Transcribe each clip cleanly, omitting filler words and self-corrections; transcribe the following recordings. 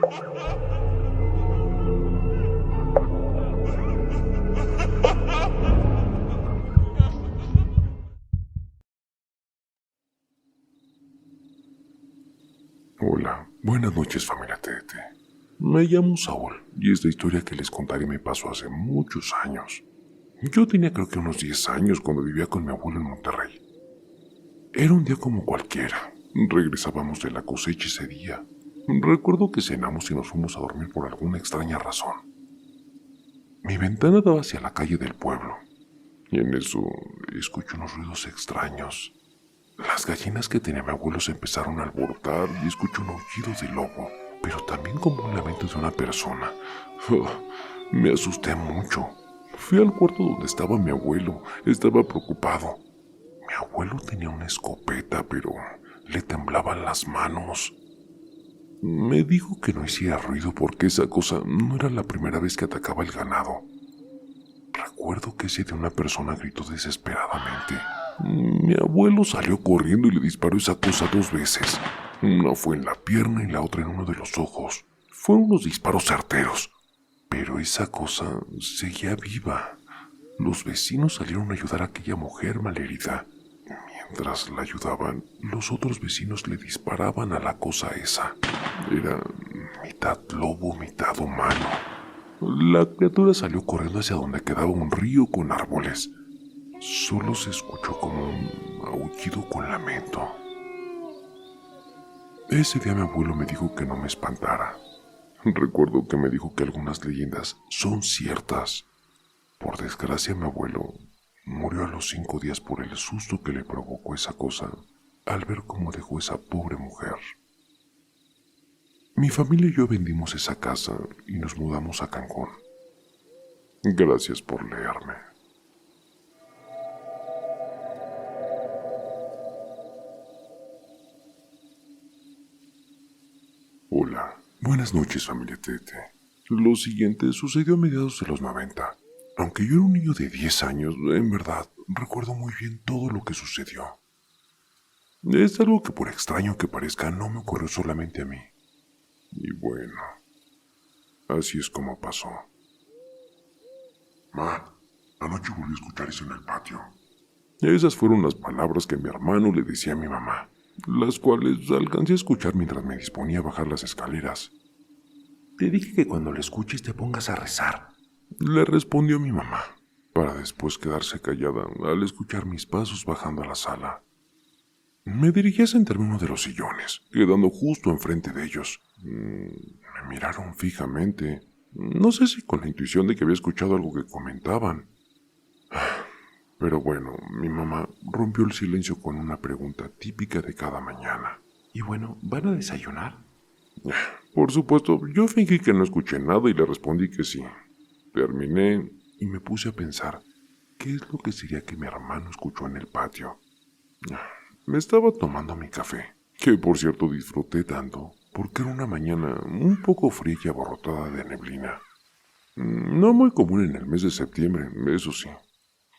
Hola, buenas noches familia TDT. Me llamo Saúl y esta historia que les contaré me pasó hace muchos años. Yo tenía creo que unos 10 años cuando vivía con mi abuelo en Monterrey. Era un día como cualquiera. Regresábamos de la cosecha ese día. Recuerdo que cenamos y nos fuimos a dormir por alguna extraña razón. Mi ventana daba hacia la calle del pueblo y en eso escucho unos ruidos extraños. Las gallinas que tenía mi abuelo se empezaron a alborotar y escucho un aullido de lobo, pero también como un lamento de una persona. Me asusté mucho. Fui al cuarto donde estaba mi abuelo. Estaba preocupado. Mi abuelo tenía una escopeta, pero le temblaban las manos. Me dijo que no hiciera ruido porque esa cosa no era la primera vez que atacaba el ganado. Recuerdo que ese de una persona gritó desesperadamente. Mi abuelo salió corriendo y le disparó esa cosa 2 veces. Una fue en la pierna y la otra en uno de los ojos. Fueron unos disparos certeros, pero esa cosa seguía viva. Los vecinos salieron a ayudar a aquella mujer malherida. Mientras la ayudaban, los otros vecinos le disparaban a la cosa esa. Era mitad lobo, mitad humano. La criatura salió corriendo hacia donde quedaba un río con árboles. Solo se escuchó como un aullido con lamento. Ese día mi abuelo me dijo que no me espantara. Recuerdo que me dijo que algunas leyendas son ciertas. Por desgracia, mi abuelo murió a los 5 días por el susto que le provocó esa cosa al ver cómo dejó esa pobre mujer. Mi familia y yo vendimos esa casa y nos mudamos a Cancún. Gracias por leerme. Hola, buenas noches familia TT. Lo siguiente sucedió a mediados de los 90. Aunque yo era un niño de 10 años, en verdad, recuerdo muy bien todo lo que sucedió. Es algo que por extraño que parezca no me ocurrió solamente a mí. Y bueno, así es como pasó. Ma, anoche volví a escuchar eso en el patio. Esas fueron las palabras que mi hermano le decía a mi mamá, las cuales alcancé a escuchar mientras me disponía a bajar las escaleras. Te dije que cuando lo escuches te pongas a rezar, le respondió mi mamá, para después quedarse callada al escuchar mis pasos bajando a la sala. Me dirigí a sentarme en uno de los sillones, quedando justo enfrente de ellos. Me miraron fijamente, no sé si con la intuición de que había escuchado algo que comentaban. Pero bueno, mi mamá rompió el silencio con una pregunta típica de cada mañana. Y bueno, ¿van a desayunar? Por supuesto, yo fingí que no escuché nada y le respondí que sí. Terminé y me puse a pensar, ¿qué es lo que sería que mi hermano escuchó en el patio? Me estaba tomando mi café, que por cierto disfruté tanto, porque era una mañana un poco fría y abarrotada de neblina. No muy común en el mes de septiembre, eso sí.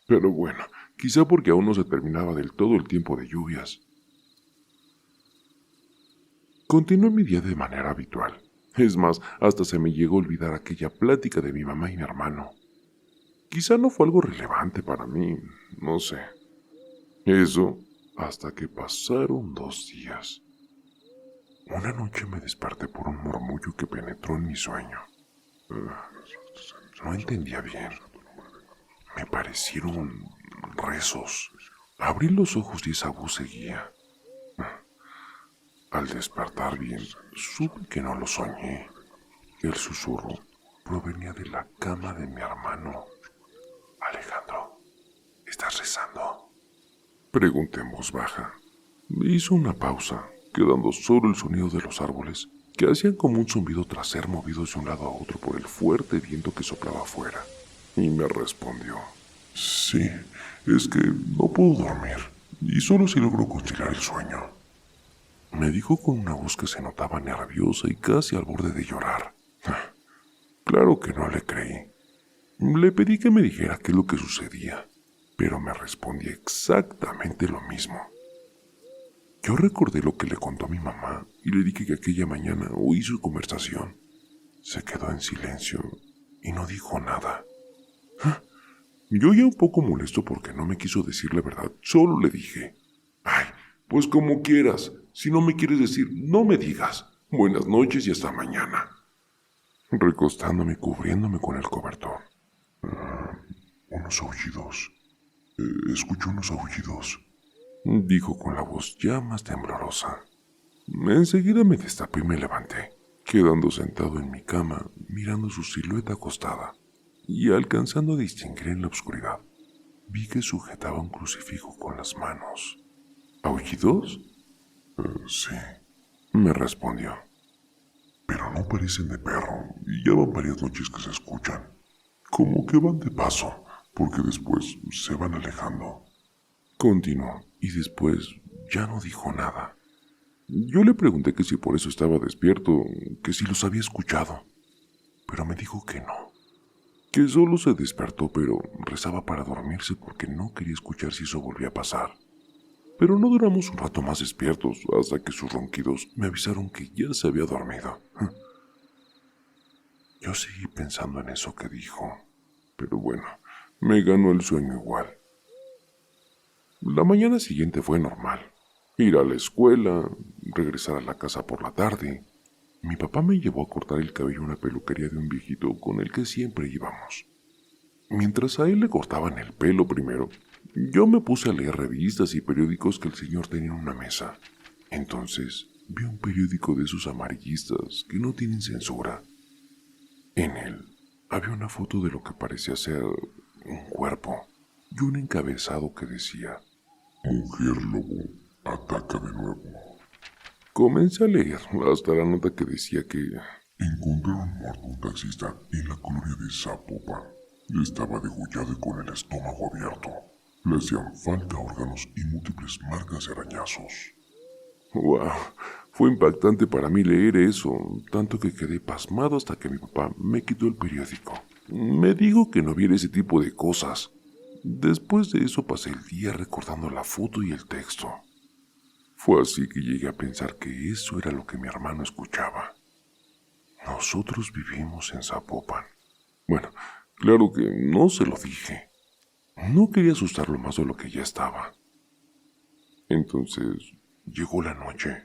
Pero bueno, quizá porque aún no se terminaba del todo el tiempo de lluvias. Continué mi día de manera habitual. Es más, hasta se me llegó a olvidar aquella plática de mi mamá y mi hermano. Quizá no fue algo relevante para mí, no sé. Eso hasta que pasaron 2 días. Una noche me desperté por un murmullo que penetró en mi sueño. No entendía bien. Me parecieron rezos. Abrí los ojos y esa voz seguía. Al despertar bien, supe que no lo soñé. El susurro provenía de la cama de mi hermano. Alejandro, ¿estás rezando? Pregunté en voz baja. Hizo una pausa, quedando solo el sonido de los árboles, que hacían como un zumbido tras ser movidos de un lado a otro por el fuerte viento que soplaba afuera. Y me respondió. Sí, es que no puedo dormir, y solo si logro conciliar el sueño. Me dijo con una voz que se notaba nerviosa y casi al borde de llorar. Claro que no le creí. Le pedí que me dijera qué es lo que sucedía, pero me respondía exactamente lo mismo. Yo recordé lo que le contó a mi mamá y le dije que aquella mañana oí su conversación. Se quedó en silencio y no dijo nada. Yo ya un poco molesto porque no me quiso decir la verdad, solo le dije: ay, pues como quieras, si no me quieres decir, no me digas. Buenas noches y hasta mañana. Recostándome y cubriéndome con el cobertor. Unos aullidos. Escucho unos aullidos, dijo con la voz ya más temblorosa. Enseguida me destapé y me levanté, quedando sentado en mi cama, mirando su silueta acostada, y alcanzando a distinguir en la oscuridad, vi que sujetaba un crucifijo con las manos. ¿Aullidos? Sí, me respondió. Pero no parecen de perro, y ya van varias noches que se escuchan. Como que van de paso, porque después se van alejando. Continuó, y después ya no dijo nada. Yo le pregunté que si por eso estaba despierto, que si los había escuchado, pero me dijo que no, que solo se despertó pero rezaba para dormirse porque no quería escuchar si eso volvía a pasar. Pero no duramos un rato más despiertos hasta que sus ronquidos me avisaron que ya se había dormido. Yo seguí pensando en eso que dijo, pero bueno, me ganó el sueño igual. La mañana siguiente fue normal. Ir a la escuela, regresar a la casa por la tarde. Mi papá me llevó a cortar el cabello en una peluquería de un viejito con el que siempre íbamos. Mientras a él le cortaban el pelo primero, yo me puse a leer revistas y periódicos que el señor tenía en una mesa. Entonces vi un periódico de esos amarillistas que no tienen censura. En él había una foto de lo que parecía ser un cuerpo y un encabezado que decía: Mujer lobo, ataca de nuevo. Comencé a leer hasta la nota que decía que encontraron muerto un taxista en la colonia de Zapopan. Estaba degollado y con el estómago abierto. Le hacían falta órganos y múltiples marcas de arañazos. ¡Wow! Fue impactante para mí leer eso, tanto que quedé pasmado hasta que mi papá me quitó el periódico. Me dijo que no viera ese tipo de cosas. Después de eso pasé el día recordando la foto y el texto. Fue así que llegué a pensar que eso era lo que mi hermano escuchaba. Nosotros vivimos en Zapopan. Bueno, claro que no se lo dije. No quería asustarlo más de lo que ya estaba. Entonces llegó la noche.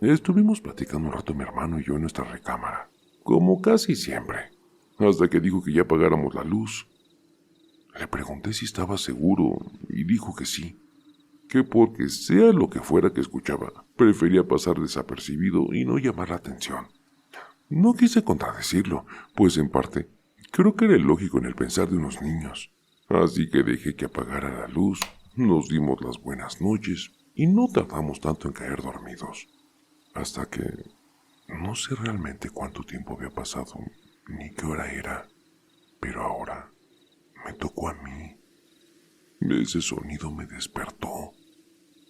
Estuvimos platicando un rato mi hermano y yo en nuestra recámara, como casi siempre, hasta que dijo que ya apagáramos la luz. Le pregunté si estaba seguro y dijo que sí, que porque sea lo que fuera que escuchaba, prefería pasar desapercibido y no llamar la atención. No quise contradecirlo, pues en parte creo que era lógico en el pensar de unos niños. Así que dejé que apagara la luz, nos dimos las buenas noches y no tardamos tanto en caer dormidos. Hasta que no sé realmente cuánto tiempo había pasado ni qué hora era, pero ahora me tocó a mí. Ese sonido me despertó.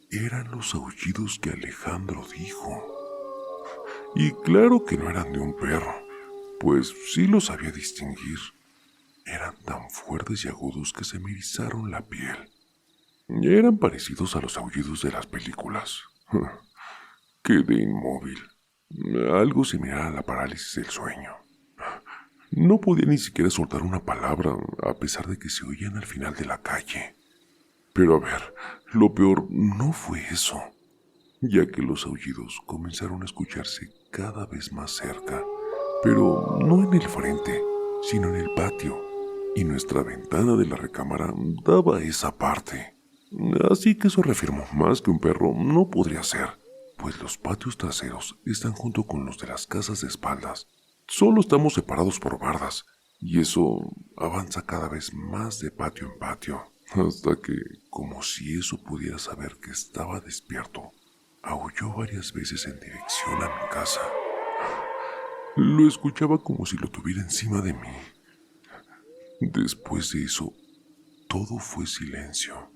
Eran los aullidos que Alejandro dijo. Y claro que no eran de un perro, pues sí los sabía distinguir. Eran tan fuertes y agudos que se me erizaron la piel. Eran parecidos a los aullidos de las películas. Quedé inmóvil, algo similar a la parálisis del sueño. No podía ni siquiera soltar una palabra, a pesar de que se oían al final de la calle. Pero a ver, lo peor no fue eso, ya que los aullidos comenzaron a escucharse cada vez más cerca, pero no en el frente, sino en el patio, y nuestra ventana de la recámara daba a esa parte. Así que eso reafirmó más que un perro no podría ser, pues los patios traseros están junto con los de las casas de espaldas. Solo estamos separados por bardas, y eso avanza cada vez más de patio en patio, hasta que, como si eso pudiera saber que estaba despierto, aulló varias veces en dirección a mi casa. Lo escuchaba como si lo tuviera encima de mí. Después de eso, todo fue silencio.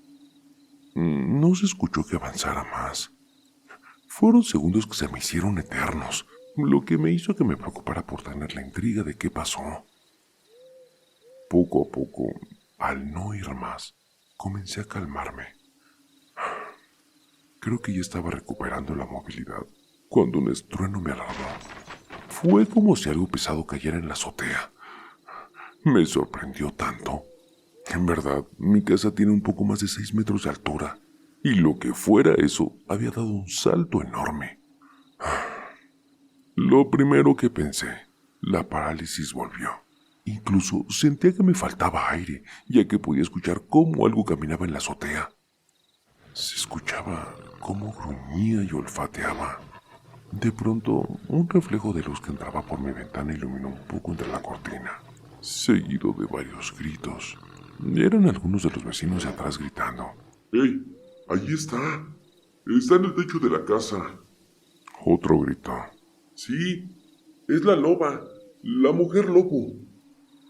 No se escuchó que avanzara más. Fueron segundos que se me hicieron eternos, lo que me hizo que me preocupara por tener la intriga de qué pasó. Poco a poco, al no ir más, comencé a calmarme. Creo que ya estaba recuperando la movilidad cuando un estruendo me alarmó. Fue como si algo pesado cayera en la azotea. Me sorprendió tanto. En verdad, mi casa tiene un poco más de 6 metros de altura, y lo que fuera eso había dado un salto enorme. Lo primero que pensé, la parálisis volvió. Incluso sentía que me faltaba aire, ya que podía escuchar cómo algo caminaba en la azotea. Se escuchaba cómo gruñía y olfateaba. De pronto, un reflejo de luz que entraba por mi ventana iluminó un poco entre la cortina, seguido de varios gritos. Eran algunos de los vecinos de atrás gritando. ¡Ey! ¡Allí está! ¡Está en el techo de la casa! Otro gritó. Sí, es la loba, la mujer lobo.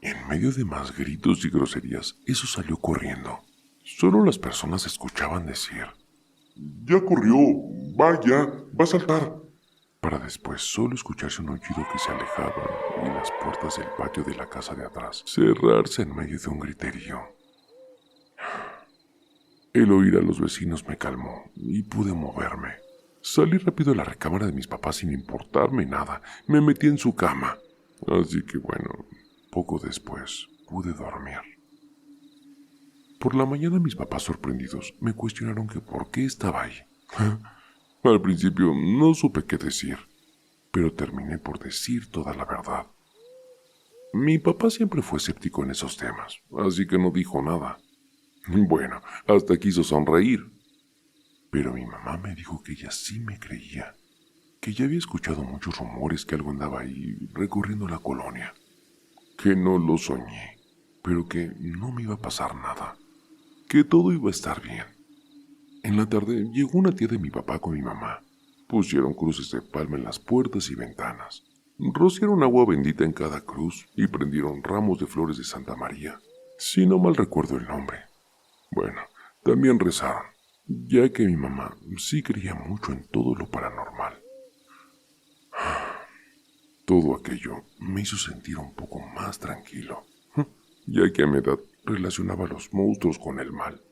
En medio de más gritos y groserías, eso salió corriendo. Solo las personas escuchaban decir, Ya corrió, vaya, va a saltar. para después solo escucharse un aullido que se alejaba y las puertas del patio de la casa de atrás cerrarse en medio de un griterío. El oír a los vecinos me calmó y pude moverme. Salí rápido a la recámara de mis papás sin importarme nada. Me metí en su cama. Así que bueno, poco después pude dormir. Por la mañana mis papás sorprendidos me cuestionaron que por qué estaba ahí. Al principio no supe qué decir, pero terminé por decir toda la verdad. Mi papá siempre fue escéptico en esos temas, así que no dijo nada. Bueno, hasta quiso sonreír. Pero mi mamá me dijo que ella sí me creía, que ya había escuchado muchos rumores que algo andaba ahí recorriendo la colonia, que no lo soñé, pero que no me iba a pasar nada, que todo iba a estar bien. En la tarde llegó una tía de mi papá con mi mamá. Pusieron cruces de palma en las puertas y ventanas. Rociaron agua bendita en cada cruz y prendieron ramos de flores de Santa María, si no mal recuerdo el nombre. Bueno, también rezaron, ya que mi mamá sí creía mucho en todo lo paranormal. Todo aquello me hizo sentir un poco más tranquilo, ya que a mi edad relacionaba a los monstruos con el mal.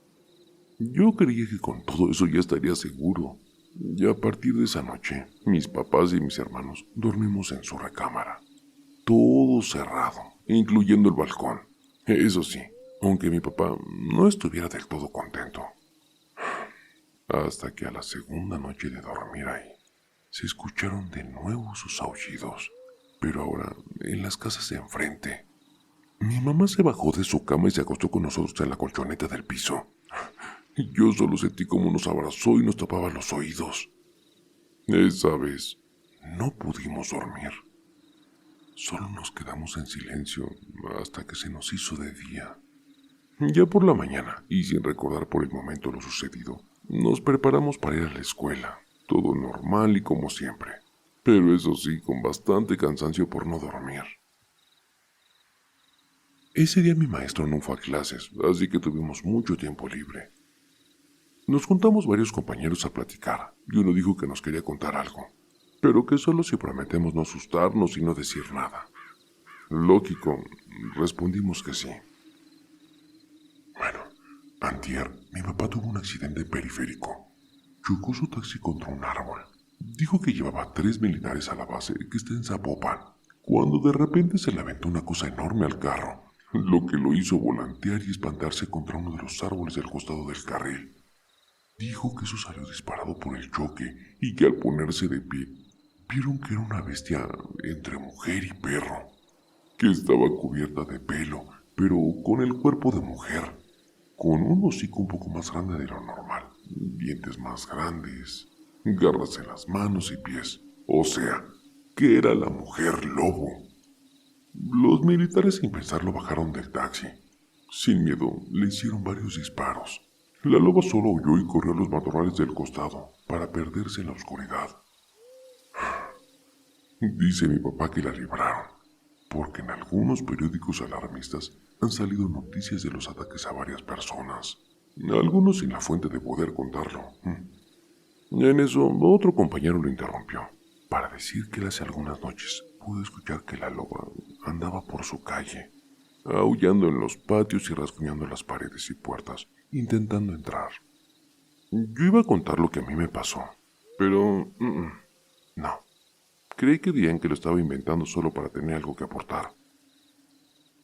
Yo creía que con todo eso ya estaría seguro, y a partir de esa noche, mis papás y mis hermanos dormimos en su recámara. Todo cerrado, incluyendo el balcón. Eso sí, aunque mi papá no estuviera del todo contento. Hasta que a la segunda noche de dormir ahí, se escucharon de nuevo sus aullidos, pero ahora en las casas de enfrente. Mi mamá se bajó de su cama y se acostó con nosotros en la colchoneta del piso. Yo solo sentí cómo nos abrazó y nos tapaba los oídos. Esa vez no pudimos dormir. Solo nos quedamos en silencio hasta que se nos hizo de día. Ya por la mañana, y sin recordar por el momento lo sucedido, nos preparamos para ir a la escuela. Todo normal y como siempre. Pero eso sí, con bastante cansancio por no dormir. Ese día mi maestro no fue a clases, así que tuvimos mucho tiempo libre. Nos juntamos varios compañeros a platicar, y uno dijo que nos quería contar algo, pero que solo si prometemos no asustarnos y no decir nada. Lógico, respondimos que sí. Bueno, antier, mi papá tuvo un accidente periférico. Chocó su taxi contra un árbol. Dijo que llevaba 3 militares a la base que está en Zapopan, cuando de repente se le aventó una cosa enorme al carro, lo que lo hizo volantear y espantarse contra uno de los árboles del costado del carril. Dijo que eso salió disparado por el choque y que al ponerse de pie, vieron que era una bestia entre mujer y perro, que estaba cubierta de pelo, pero con el cuerpo de mujer, con un hocico un poco más grande de lo normal, dientes más grandes, garras en las manos y pies, o sea, que era la mujer lobo. Los militares sin pensarlo bajaron del taxi. Sin miedo, le hicieron varios disparos. La loba solo huyó y corrió a los matorrales del costado para perderse en la oscuridad. Dice mi papá que la libraron, porque en algunos periódicos alarmistas han salido noticias de los ataques a varias personas, algunos sin la fuente de poder contarlo. En eso, otro compañero lo interrumpió, para decir que él hace algunas noches pudo escuchar que la loba andaba por su calle, aullando en los patios y rasguñando las paredes y puertas, intentando entrar. Yo iba a contar lo que a mí me pasó, pero no. Creí que dirían que lo estaba inventando solo para tener algo que aportar.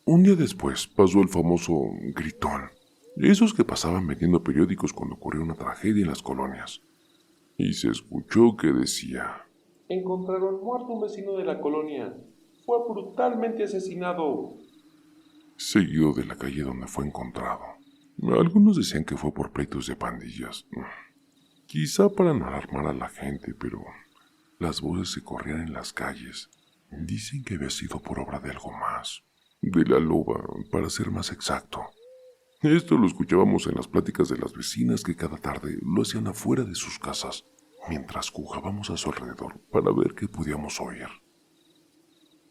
Un día después pasó el famoso gritón, esos que pasaban vendiendo periódicos cuando ocurrió una tragedia en las colonias. Y se escuchó que decía: Encontraron muerto un vecino de la colonia. Fue brutalmente asesinado. Seguido de la calle donde fue encontrado. Algunos decían que fue por pleitos de pandillas. Quizá para no alarmar a la gente, pero las voces se corrían en las calles. Dicen que había sido por obra de algo más. De la loba, para ser más exacto. Esto lo escuchábamos en las pláticas de las vecinas que cada tarde lo hacían afuera de sus casas, mientras jugábamos a su alrededor para ver qué podíamos oír.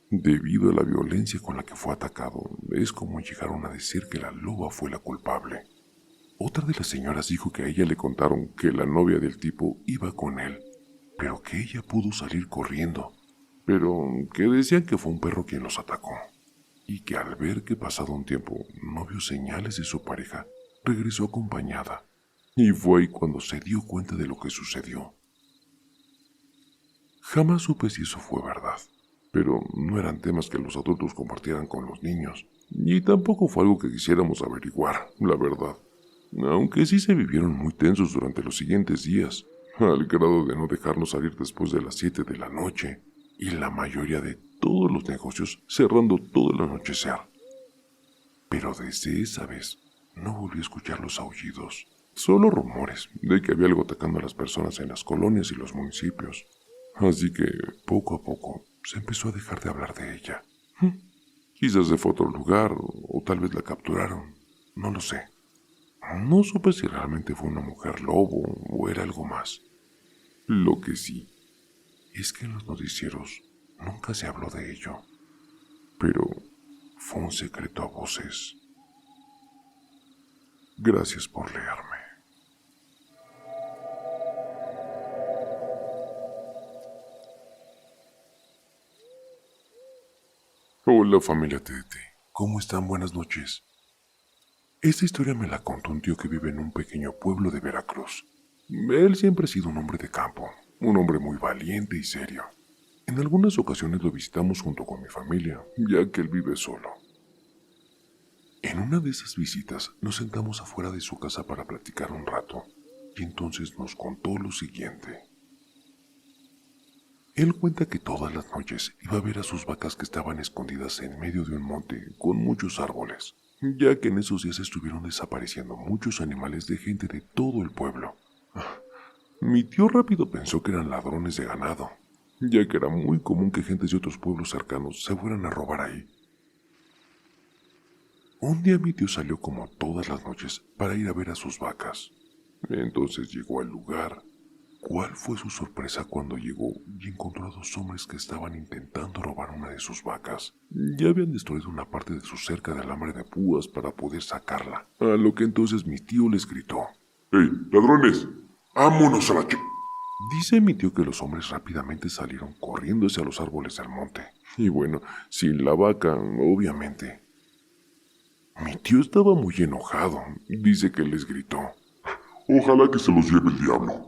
Debido a la violencia con la que fue atacado, es como llegaron a decir que la loba fue la culpable. Otra de las señoras dijo que a ella le contaron que la novia del tipo iba con él, pero que ella pudo salir corriendo, pero que decían que fue un perro quien los atacó, y que al ver que pasado un tiempo no vio señales de su pareja, regresó acompañada, y fue ahí cuando se dio cuenta de lo que sucedió. Jamás supe si eso fue verdad, pero no eran temas que los adultos compartieran con los niños, y tampoco fue algo que quisiéramos averiguar, la verdad. Aunque sí se vivieron muy tensos durante los siguientes días, al grado de no dejarnos salir después de las 7 de la noche, y la mayoría de todos los negocios cerrando todo el anochecer. Pero desde esa vez no volví a escuchar los aullidos, solo rumores de que había algo atacando a las personas en las colonias y los municipios. Así que poco a poco se empezó a dejar de hablar de ella. Quizás se fue a otro lugar o tal vez la capturaron, no lo sé. No supe si realmente fue una mujer lobo o era algo más. Lo que sí es que en los noticieros nunca se habló de ello, pero fue un secreto a voces. Gracias por leerme. Hola familia TDT, ¿cómo están? Buenas noches. Esta historia me la contó un tío que vive en un pequeño pueblo de Veracruz. Él siempre ha sido un hombre de campo, un hombre muy valiente y serio. En algunas ocasiones lo visitamos junto con mi familia, ya que él vive solo. En una de esas visitas nos sentamos afuera de su casa para platicar un rato, y entonces nos contó lo siguiente. Él cuenta que todas las noches iba a ver a sus vacas que estaban escondidas en medio de un monte con muchos árboles, ya que en esos días estuvieron desapareciendo muchos animales de gente de todo el pueblo. Mi tío rápido pensó que eran ladrones de ganado, ya que era muy común que gentes de otros pueblos cercanos se fueran a robar ahí. Un día mi tío salió como todas las noches para ir a ver a sus vacas. Entonces llegó al lugar. ¿Cuál fue su sorpresa cuando llegó y encontró a dos hombres que estaban intentando robar una de sus vacas? Ya habían destruido una parte de su cerca de alambre de púas para poder sacarla, a lo que entonces mi tío les gritó. ¡Ey, ladrones! ¡Vámonos a la ch... Dice mi tío que los hombres rápidamente salieron corriendo hacia los árboles del monte. Y bueno, sin la vaca, obviamente. Mi tío estaba muy enojado. Dice que les gritó. Ojalá que se los lleve el diablo.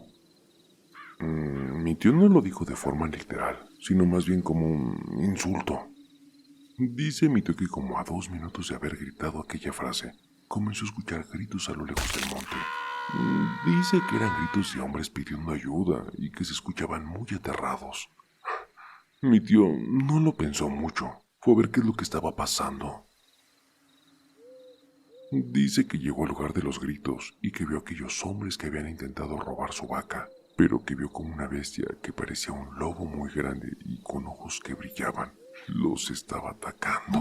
Mi tío no lo dijo de forma literal, sino más bien como un insulto. Dice mi tío que como a 2 minutos de haber gritado aquella frase, comenzó a escuchar gritos a lo lejos del monte. Dice que eran gritos de hombres pidiendo ayuda y que se escuchaban muy aterrados. Mi tío no lo pensó mucho, fue a ver qué es lo que estaba pasando. Dice que llegó al lugar de los gritos y que vio a aquellos hombres que habían intentado robar su vaca, pero que vio como una bestia que parecía un lobo muy grande y con ojos que brillaban. Los estaba atacando.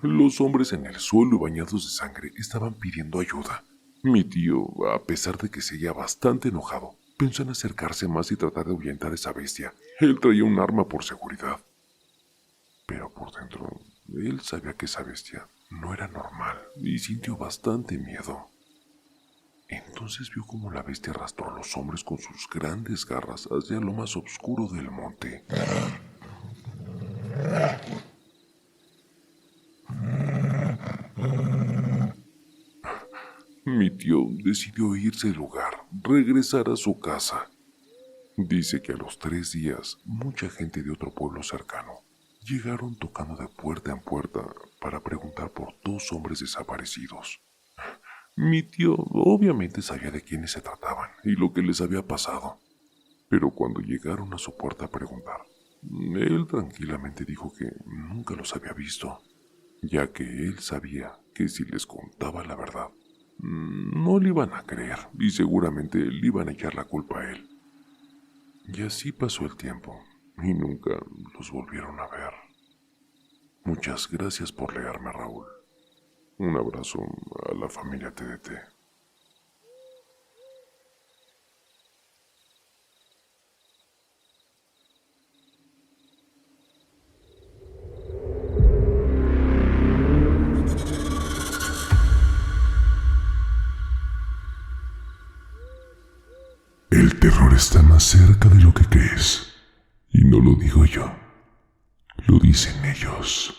Los hombres en el suelo bañados de sangre estaban pidiendo ayuda. Mi tío, a pesar de que seguía bastante enojado, pensó en acercarse más y tratar de ahuyentar a esa bestia. Él traía un arma por seguridad. Pero por dentro, él sabía que esa bestia no era normal y sintió bastante miedo. Entonces vio como la bestia arrastró a los hombres con sus grandes garras hacia lo más oscuro del monte. tío decidió irse del lugar, regresar a su casa. Dice que a los 3 días, mucha gente de otro pueblo cercano llegaron tocando de puerta en puerta para preguntar por 2 hombres desaparecidos. Mi tío obviamente sabía de quiénes se trataban y lo que les había pasado, pero cuando llegaron a su puerta a preguntar, él tranquilamente dijo que nunca los había visto, ya que él sabía que si les contaba la verdad, no le iban a creer y seguramente le iban a echar la culpa a él. Y así pasó el tiempo y nunca los volvieron a ver. Muchas gracias por leerme, Raúl. Un abrazo a la familia TDT. El terror está más cerca de lo que crees. Y no lo digo yo. Lo dicen ellos.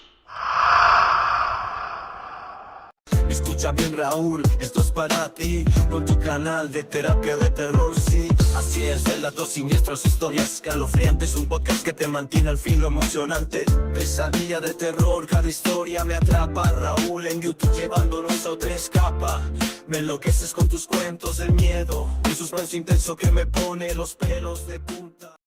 Escucha bien, Raúl, esto es para ti, con tu canal de terapia de terror, sí. Así es, relatos siniestros, historias escalofriantes, un podcast que te mantiene al fin lo emocionante. Pesadilla de terror, cada historia me atrapa. Raúl en YouTube llevándonos a otra escapa. Me enloqueces con tus cuentos de miedo, un suspenso intenso que me pone los pelos de punta.